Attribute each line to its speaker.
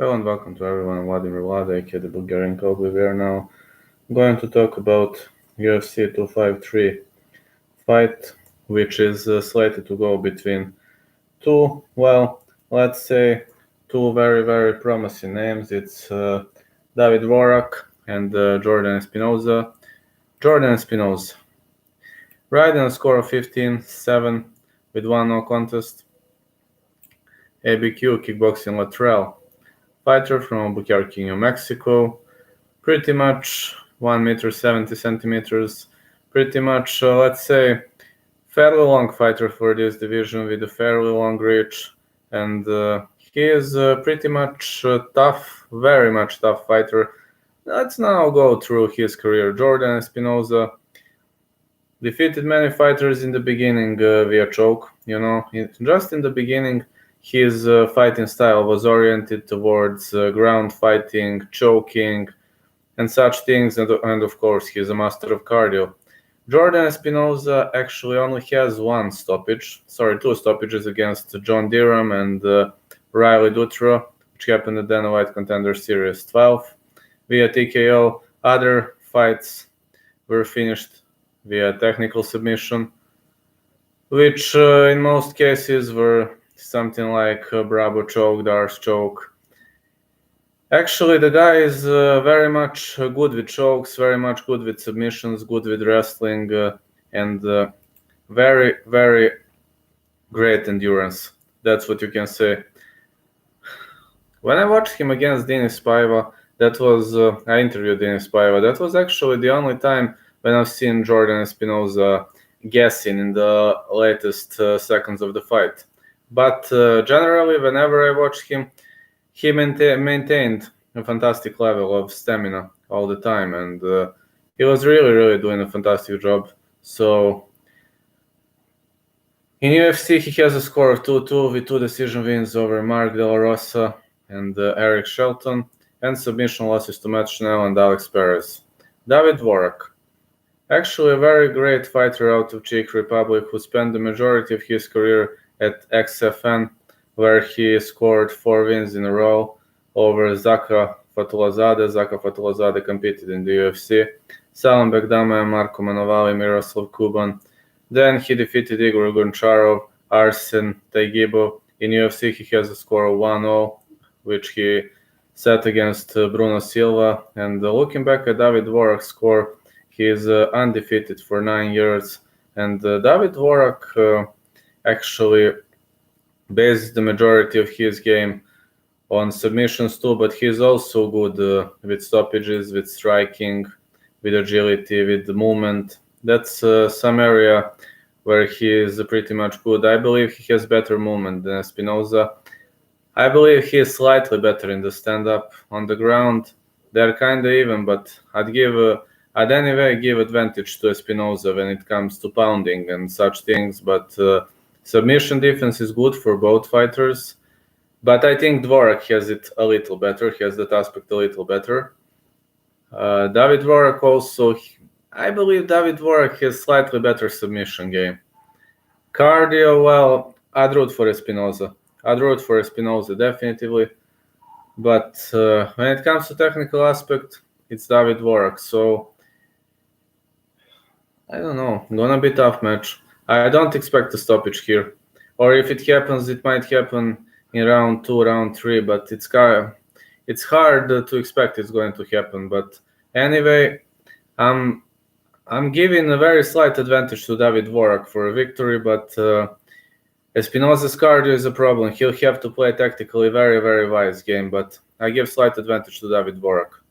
Speaker 1: Hello and welcome to everyone. I'm Vladimir Vlada, aka the Bulgarian Cowboy. We are now going to talk about UFC 253 fight, which is slated to go between two, let's say two very promising names. It's David Dvorak and Jordan Espinosa. Jordan Espinosa, right in a score of 15-7 with one no contest. ABQ Kickboxing Lateral. Fighter from Albuquerque, New Mexico. Pretty much 1 meter 70 centimeters. Pretty much, let's say, fairly long fighter for this division with a fairly long reach. And he is pretty much tough, very much tough fighter. Let's now go through his career. Jordan Espinosa defeated many fighters in the beginning via choke. Just in the beginning, his fighting style was oriented towards ground fighting, choking, and such things. And of course, he's a master of cardio. Jordan Espinosa actually only has two stoppages against John Deram and Riley Dutra, which happened at Dana White Contender Series 12 via TKO. Other fights were finished via technical submission, which in most cases were something like Bravo choke, Dars choke. Actually, the guy is very much good with chokes, very much good with submissions, good with wrestling, and very great endurance. That's what you can say. When I watched him against Denis Paiva, I interviewed Denis Paiva. That was actually the only time when I've seen Jordan Espinosa guessing in the latest seconds of the fight. But generally, whenever I watched him, he maintained a fantastic level of stamina all the time, and he was really doing a fantastic job. So in UFC, he has a score of 2-2 with 2 decision wins over Mark De La Rosa and Eric Shelton, and submission losses to Matt Schnell and Alex Perez. David Dvorak, actually a very great fighter out of Czech Republic who spent the majority of his career at XFN, where he scored 4 wins in a row over Zaka Fatulazade. Zaka Fatulazade competed in the UFC. Salim Begdama, Marko Manovali, Miroslav Kuban. Then he defeated Igor Goncharov, Arsen Taigibo. In UFC, he has a score of 1-0, which he set against Bruno Silva. And looking back at David Dvorak's score, he is undefeated for 9 years. And David Dvorak actually bases the majority of his game on submissions too, but he's also good with stoppages, with striking, with agility, with the movement. That's some area where he is pretty much good. I believe he has better movement than Espinosa. I believe he is slightly better in the stand-up. On the ground, they're kind of even, but I'd anyway give advantage to Espinosa when it comes to pounding and such things, but submission defense is good for both fighters. But I think Dvorak has it a little better, has that aspect a little better. David Dvorak also, I believe David Dvorak has slightly better submission game. Cardio, well, I'd root for Espinosa. Definitely. But when it comes to technical aspect, it's David Dvorak. So, I don't know. Gonna be a tough match. I don't expect a stoppage here. Or if it happens, it might happen in round 2, round 3, but it's hard to expect it's going to happen. But anyway, I'm giving a very slight advantage to David Dvorak for a victory, but Espinosa's cardio is a problem. He'll have to play tactically very wise game, but I give slight advantage to David Dvorak.